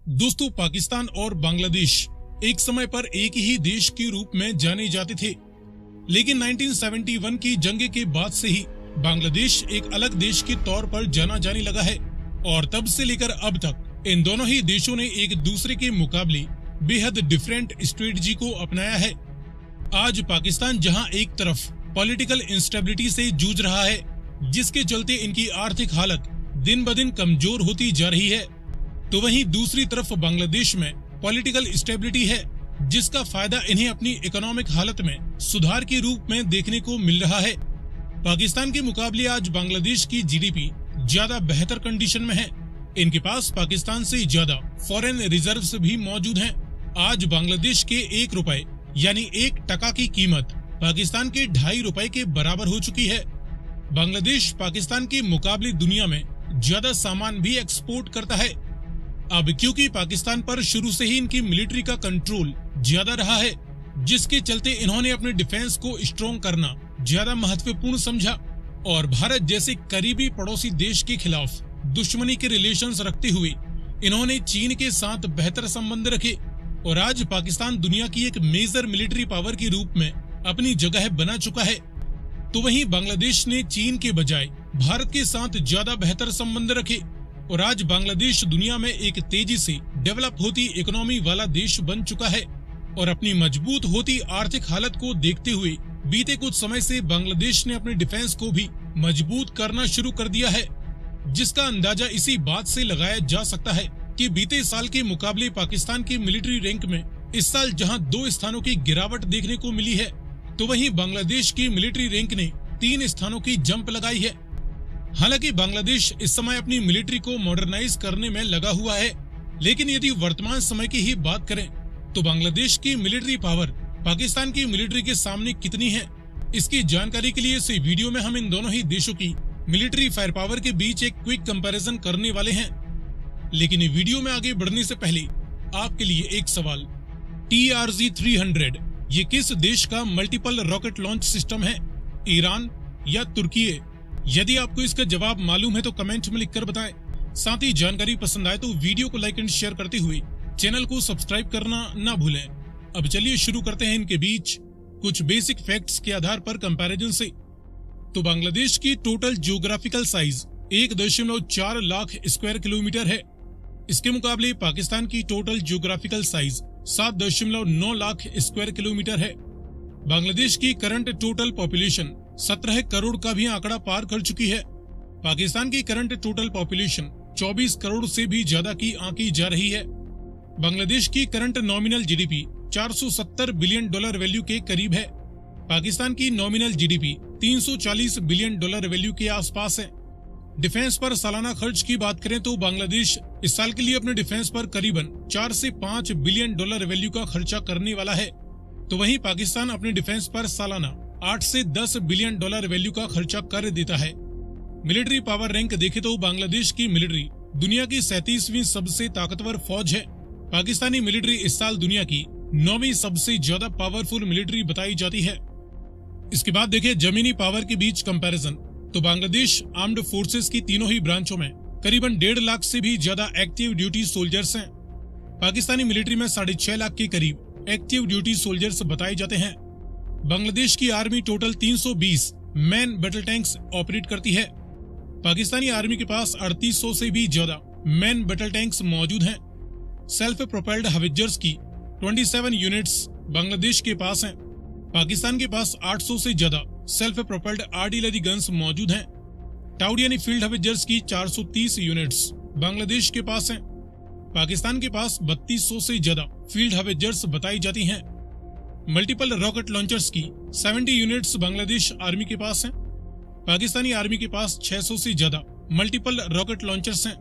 दोस्तों, पाकिस्तान और बांग्लादेश एक समय पर एक ही देश के रूप में जाने जाते थे, लेकिन 1971 की जंग के बाद से ही बांग्लादेश एक अलग देश के तौर पर जाना जाने लगा है और तब से लेकर अब तक इन दोनों ही देशों ने एक दूसरे के मुकाबले बेहद डिफरेंट स्ट्रेटजी को अपनाया है। आज पाकिस्तान जहां एक तरफ पॉलिटिकल इंस्टेबिलिटी से जूझ रहा है, जिसके चलते इनकी आर्थिक हालत दिन ब दिन कमजोर होती जा रही है, तो वहीं दूसरी तरफ बांग्लादेश में पॉलिटिकल स्टेबिलिटी है, जिसका फायदा इन्हें अपनी इकोनॉमिक हालत में सुधार के रूप में देखने को मिल रहा है। पाकिस्तान के मुकाबले आज बांग्लादेश की जीडीपी ज्यादा बेहतर कंडीशन में है। इनके पास पाकिस्तान से ज्यादा फॉरेन रिजर्व्स भी मौजूद हैं। आज बांग्लादेश के 1 रुपए यानी 1 टका की कीमत पाकिस्तान के 2.5 रुपए के बराबर हो चुकी है। बांग्लादेश पाकिस्तान के मुकाबले दुनिया में ज्यादा सामान भी एक्सपोर्ट करता है। अब क्योंकि पाकिस्तान पर शुरू से ही इनकी मिलिट्री का कंट्रोल ज्यादा रहा है, जिसके चलते इन्होंने अपने डिफेंस को स्ट्रॉन्ग करना ज्यादा महत्वपूर्ण समझा और भारत जैसे करीबी पड़ोसी देश के खिलाफ दुश्मनी के रिलेशंस रखते हुए इन्होंने चीन के साथ बेहतर संबंध रखे और आज पाकिस्तान दुनिया की एक मेजर मिलिट्री पावर के रूप में अपनी जगह बना चुका है। तो वहीं बांग्लादेश ने चीन के बजाय भारत के साथ ज्यादा बेहतर संबंध रखे और आज बांग्लादेश दुनिया में एक तेजी से डेवलप होती इकोनॉमी वाला देश बन चुका है और अपनी मजबूत होती आर्थिक हालत को देखते हुए बीते कुछ समय से बांग्लादेश ने अपने डिफेंस को भी मजबूत करना शुरू कर दिया है, जिसका अंदाजा इसी बात से लगाया जा सकता है कि बीते साल के मुकाबले पाकिस्तान की मिलिट्री रैंक में इस साल जहां 2 स्थानों की गिरावट देखने को मिली है, तो वहीं बांग्लादेश की मिलिट्री रैंक ने 3 स्थानों की जंप लगाई है। हालांकि बांग्लादेश इस समय अपनी मिलिट्री को मॉडर्नाइज करने में लगा हुआ है, लेकिन यदि वर्तमान समय की ही बात करें तो बांग्लादेश की मिलिट्री पावर पाकिस्तान की मिलिट्री के सामने कितनी है, इसकी जानकारी के लिए इस वीडियो में हम इन दोनों ही देशों की मिलिट्री फायर पावर के बीच एक क्विक कंपैरिजन करने वाले हैं। लेकिन ये वीडियो में आगे बढ़ने से पहले आपके लिए एक सवाल, TRZ-300 ये किस देश का मल्टीपल रॉकेट लॉन्च सिस्टम है, ईरान या तुर्की? यदि आपको इसका जवाब मालूम है तो कमेंट में लिखकर बताएं। साथ ही जानकारी पसंद आए तो वीडियो को लाइक एंड शेयर करते हुए चैनल को सब्सक्राइब करना ना भूलें। अब चलिए शुरू करते हैं इनके बीच कुछ बेसिक फैक्ट्स के आधार पर कंपैरिजन से। तो बांग्लादेश की total geographical size 1.4 lakh square kilometre है। इसके मुकाबले पाकिस्तान की total geographical size 7.9 lakh square kilometre है। बांग्लादेश की करंट टोटल पॉपुलेशन 17 करोड़ का भी आंकड़ा पार कर चुकी है। पाकिस्तान की करंट टोटल पॉपुलेशन 24 करोड़ से भी ज्यादा की आंकी जा रही है। बांग्लादेश की current nominal GDP 470 billion dollar value के करीब है। पाकिस्तान की nominal GDP 340 billion dollar value के आसपास है। डिफेंस पर सालाना खर्च की बात करें तो बांग्लादेश इस साल के लिए अपने डिफेंस पर करीबन 4 से 5 बिलियन डॉलर वैल्यू का खर्चा करने वाला है, तो वहीं पाकिस्तान अपने डिफेंस पर सालाना 8 से 10 बिलियन डॉलर वैल्यू का खर्चा कर देता है। मिलिट्री पावर रैंक देखे तो बांग्लादेश की मिलिट्री दुनिया की 37वीं सबसे ताकतवर फौज है। पाकिस्तानी मिलिट्री इस साल दुनिया की 9वीं सबसे ज्यादा पावरफुल मिलिट्री बताई जाती है। इसके बाद देखें जमीनी पावर के बीच कंपैरिजन, तो बांग्लादेश आर्म्ड फोर्सेस की तीनों ही ब्रांचों में करीबन 1.5 लाख से भी ज्यादा एक्टिव ड्यूटी सोल्जर्स हैं। पाकिस्तानी मिलिट्री में 6.5 लाख के करीब एक्टिव ड्यूटी सोल्जर्स बताए जाते हैं। बांग्लादेश की army total 320 man battle tanks operate करती है। पाकिस्तानी आर्मी के पास 3800 से भी ज्यादा मैन बैटल टैंक्स मौजूद हैं। सेल्फ प्रोपेल्ड हवित्जर्स की 27 यूनिट्स बांग्लादेश के पास हैं। पाकिस्तान के पास 800 से ज्यादा सेल्फ प्रोपेल्ड आर्टिलरी गन्स मौजूद हैं। टाउड यानी फील्ड हवित्जर्स की 430 यूनिट्स बांग्लादेश के पास हैं। पाकिस्तान के पास 3200 से ज्यादा फील्ड हवित्जर्स बताई जाती हैं। मल्टीपल रॉकेट लॉन्चर्स की 70 यूनिट्स बांग्लादेश आर्मी के पास हैं। पाकिस्तानी आर्मी के पास 600 से ज्यादा मल्टीपल रॉकेट लॉन्चर्स हैं।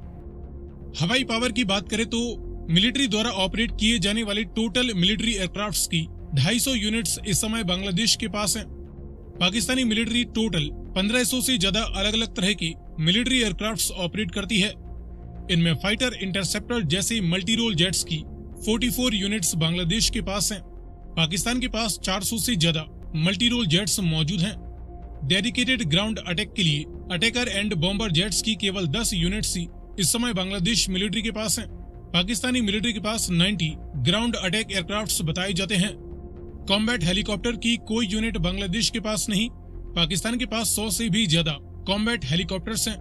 हवाई पावर की बात करें तो मिलिट्री द्वारा ऑपरेट किए जाने वाले टोटल मिलिट्री एयरक्राफ्ट्स की 250 यूनिट्स इस समय बांग्लादेश के पास हैं। पाकिस्तानी मिलिट्री टोटल 1500 से ज्यादा अलग अलग तरह की मिलिट्री एयरक्राफ्ट्स ऑपरेट करती है। इनमें फाइटर इंटरसेप्टर जैसे मल्टी रोल जेट्स की 44 यूनिट्स बांग्लादेश के पास हैं। पाकिस्तान के पास 400 से ज्यादा मल्टी रोल जेट्स मौजूद हैं। डेडिकेटेड ग्राउंड अटैक के लिए अटैकर एंड बॉम्बर जेट्स की केवल 10 यूनिट्स ही इस समय बांग्लादेश मिलिट्री के पास हैं। पाकिस्तानी मिलिट्री के पास 90 ग्राउंड अटैक एयरक्राफ्ट्स बताए जाते हैं। कॉम्बैट हेलीकॉप्टर की कोई यूनिट बांग्लादेश के पास नहीं। पाकिस्तान के पास 100 से भी ज्यादा कॉम्बैट हेलीकॉप्टर्स हैं।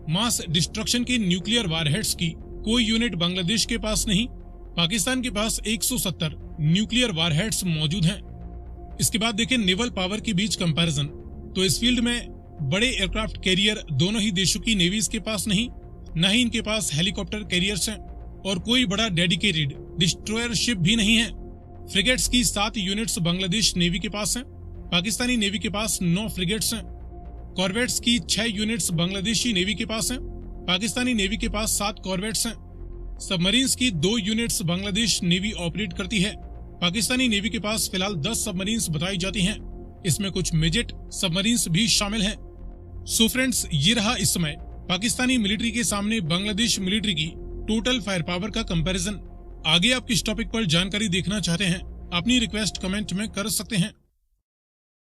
मास डिस्ट्रक्शन के न्यूक्लियर वारहेड्स की कोई यूनिट बांग्लादेश के पास नहीं। पाकिस्तान के पास 170 न्यूक्लियर वारहेड्स मौजूद हैं। इसके बाद देखें नेवल पावर के बीच कंपैरिजन, तो इस फील्ड में बड़े एयरक्राफ्ट कैरियर दोनों ही देशों की नेवीज के पास नहीं, न ही इनके पास हेलीकॉप्टर कैरियर्स हैं और कोई बड़ा डेडिकेटेड डिस्ट्रॉयर शिप भी नहीं है। फ्रिगेट्स की 7 यूनिट्स बांग्लादेश नेवी के पास हैं। पाकिस्तानी नेवी के पास 9 फ्रिगेट्स हैं। कॉर्वेट्स की 6 यूनिट्स बांग्लादेशी नेवी के पास हैं। पाकिस्तानी नेवी के पास 7 कॉर्वेट्स हैं। सबमरीन्स की 2 यूनिट्स बांग्लादेश नेवी ऑपरेट करती है। पाकिस्तानी नेवी के पास फिलहाल 10 सबमरीन्स बताई जाती हैं। इसमें कुछ मेजेट सबमरीन्स भी शामिल हैं। सो फ्रेंड्स, ये रहा इस समय पाकिस्तानी मिलिट्री के सामने बांग्लादेश मिलिट्री की टोटल फायर पावर का कंपैरिजन। आगे आप किस टॉपिक पर जानकारी देखना चाहते हैं, अपनी रिक्वेस्ट कमेंट में कर सकते हैं।